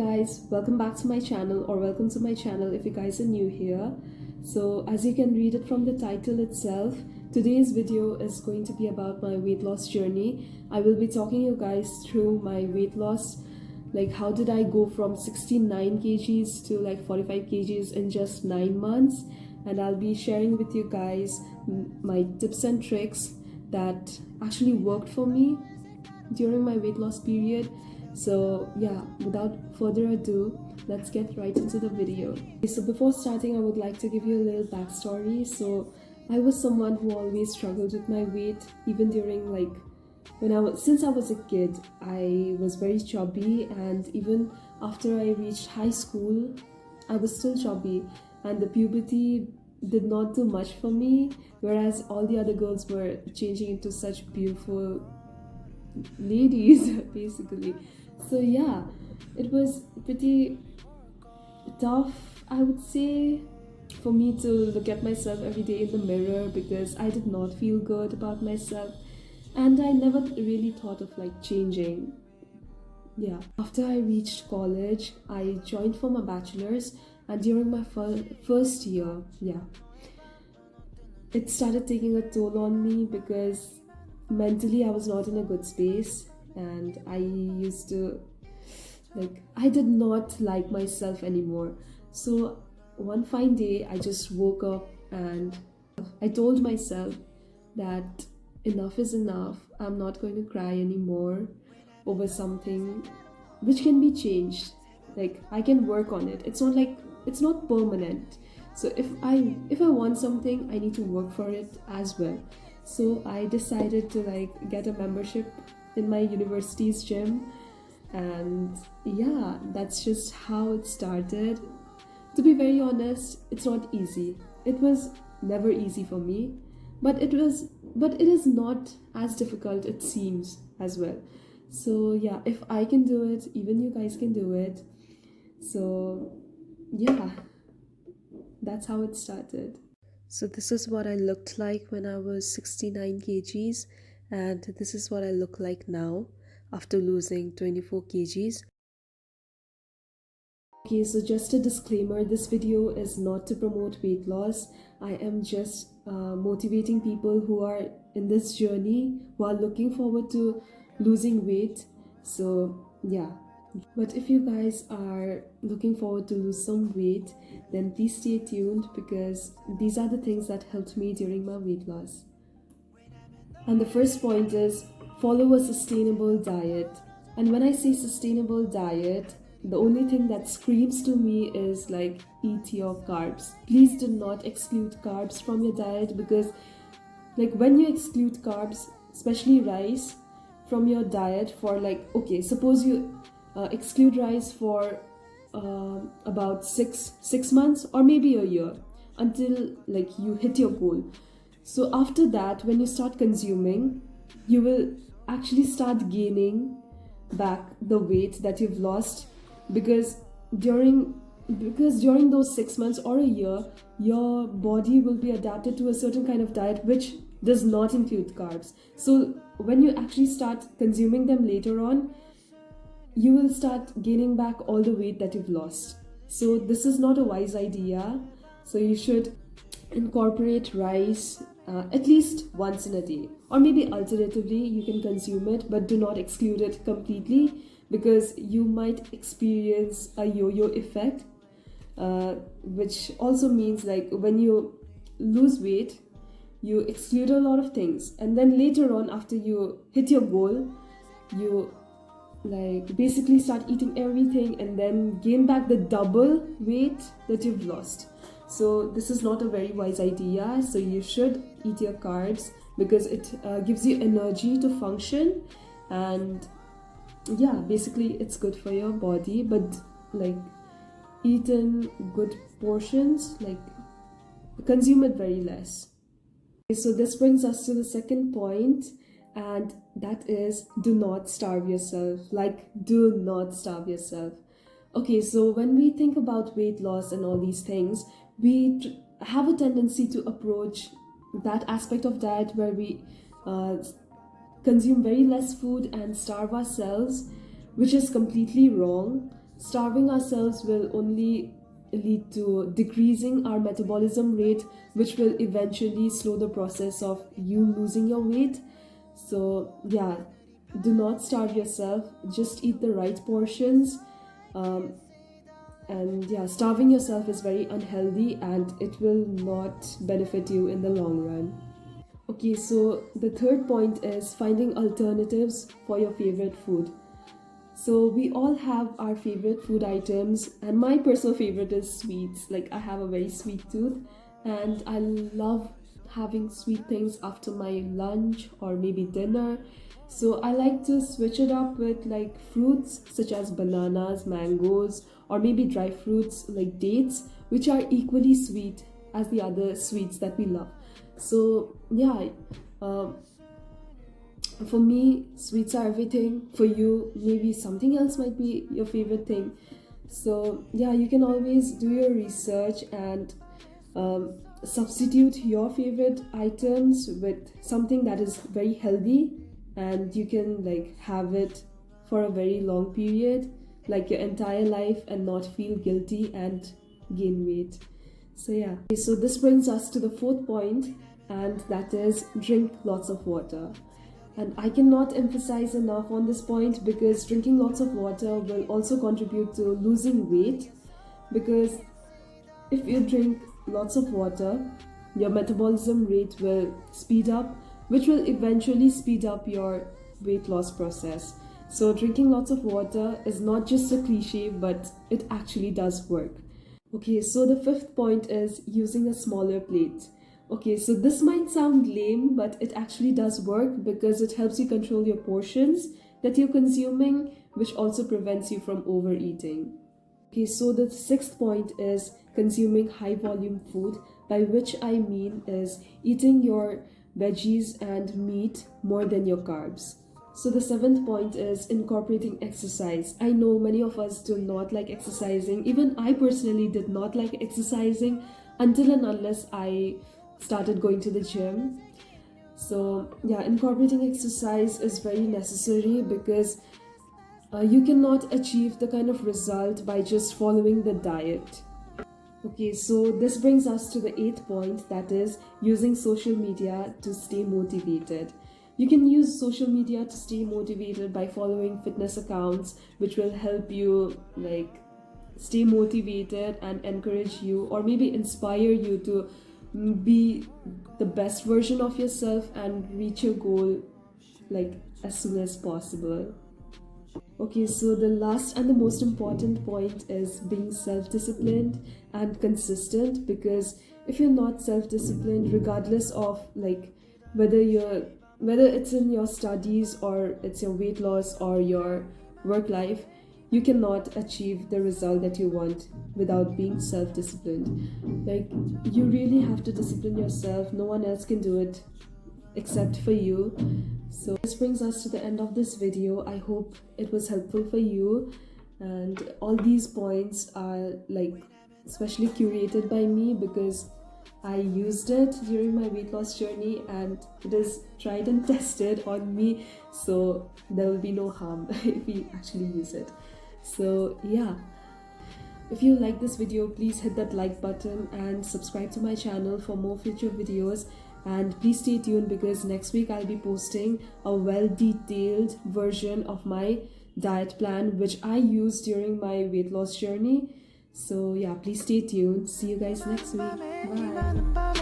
guys, welcome back to my channel, or welcome to my channel if you guys are new here. So as you can read it from the title itself, today's video is going to be about my weight loss journey. I will be talking you guys through my weight loss, like how did I go from 69 kgs to like 45 kgs in just 9 months, and I'll be sharing with you guys my tips and tricks that actually worked for me during my weight loss period. So yeah, without further ado, let's get right into the video. So before starting, I would like to give you a little backstory. So I was someone who always struggled with my weight, even during like since I was a kid. I was very chubby, and even after I reached high school, I was still chubby, and the puberty did not do much for me, whereas all the other girls were changing into such beautiful ladies basically. So yeah, it was pretty tough, I would say, for me to look at myself every day in the mirror, because I did not feel good about myself, and I never really thought of like changing. Yeah, after I reached college, I joined for my bachelor's, and during my first year, yeah, it started taking a toll on me, because mentally I was not in a good space, and I used to I did not like myself anymore. So one fine day I just woke up and I told myself that enough is enough. I'm not going to cry anymore over something which can be changed. Like, I can work on it. It's not permanent. So if I want something, I need to work for it as well. So I decided to get a membership in my university's gym, and yeah, that's just how it started. To be very honest, it's not easy. It was never easy for me, but it is not as difficult it seems as well. So yeah, if I can do it, even you guys can do it. So yeah, that's how it started. So this is what I looked like when I was 69 kgs, and this is what I look like now after losing 24 kgs. Okay, so just a disclaimer, this video is not to promote weight loss. I am just motivating people who are in this journey, who are looking forward to losing weight. So yeah, but if you guys are looking forward to lose some weight, then please stay tuned, because these are the things that helped me during my weight loss. And the first point is follow a sustainable diet. And when I say sustainable diet, the only thing that screams to me is like, eat your carbs. Please do not exclude carbs from your diet, because like when you exclude carbs, especially rice, from your diet for okay, suppose you exclude rice for about six months or maybe a year, until you hit your goal. So after that, when you start consuming, you will actually start gaining back the weight that you've lost, because during those 6 months or a year, your body will be adapted to a certain kind of diet which does not include carbs. So when you actually start consuming them later on, you will start gaining back all the weight that you've lost. So this is not a wise idea. So you should incorporate rice at least once in a day, or maybe alternatively you can consume it, but do not exclude it completely, because you might experience a yo-yo effect, which also means when you lose weight, you exclude a lot of things, and then later on, after you hit your goal, you basically start eating everything and then gain back the double weight that you've lost. So this is not a very wise idea. So you should eat your carbs, because it gives you energy to function, and yeah, basically it's good for your body, but eat in good portions, consume it very less. So this brings us to the second point, and that is, do not starve yourself. Do not starve yourself. Okay, so when we think about weight loss and all these things, we have a tendency to approach that aspect of diet where we consume very less food and starve ourselves, which is completely wrong. starving ourselves will only lead to decreasing our metabolism rate, which will eventually slow the process of you losing your weight. So yeah, do not starve yourself, just eat the right portions. um, and yeah, starving yourself is very unhealthy and it will not benefit you in the long run. Okay, so the third point is finding alternatives for your favorite food. So we all have our favorite food items, and my personal favorite is sweets. Like, I have a very sweet tooth, and I love having sweet things after my lunch or maybe dinner. So I like to switch it up with like fruits such as bananas, mangoes, or maybe dry fruits like dates, which are equally sweet as the other sweets that we love. So yeah, um, for me, sweets are everything. For you, maybe something else might be your favorite thing. So yeah, you can always do your research and substitute your favorite items with something that is very healthy, and you can like have it for a very long period, like your entire life, and not feel guilty and gain weight. So yeah, so this brings us to the fourth point, and that is drink lots of water. And I cannot emphasize enough on this point, because drinking lots of water will also contribute to losing weight. Because if you drink lots of water, your metabolism rate will speed up, which will eventually speed up your weight loss process. So drinking lots of water is not just a cliche, but it actually does work. Okay, so the fifth point is using a smaller plate. Okay, so this might sound lame, but it actually does work, because it helps you control your portions that you're consuming, which also prevents you from overeating. Okay, so the sixth point is consuming high volume food, by which I mean is eating your veggies and meat more than your carbs. So the seventh point is incorporating exercise. I know many of us do not like exercising. Even I personally did not like exercising until and unless I started going to the gym. So yeah, incorporating exercise is very necessary, because you cannot achieve the kind of result by just following the diet. Okay, so this brings us to the eighth point, that is using social media to stay motivated. You can use social media to stay motivated by following fitness accounts, which will help you like stay motivated and encourage you, or maybe inspire you to be the best version of yourself and reach your goal like as soon as possible. Okay, so the last and the most important point is being self-disciplined and consistent, because if you're not self-disciplined, regardless of like whether it's in your studies or it's your weight loss or your work life, you cannot achieve the result that you want without being self-disciplined. Like, you really have to discipline yourself. No one else can do it except for you. So this brings us to the end of this video. I hope it was helpful for you, and all these points are like specially curated by me, because I used it during my weight loss journey and it is tried and tested on me, so there will be no harm if you actually use it. So yeah, if you like this video, please hit that like button and subscribe to my channel for more future videos. And please stay tuned, because next week I'll be posting a well-detailed version of my diet plan, which I used during my weight loss journey. So yeah, please stay tuned. See you guys next week. Bye.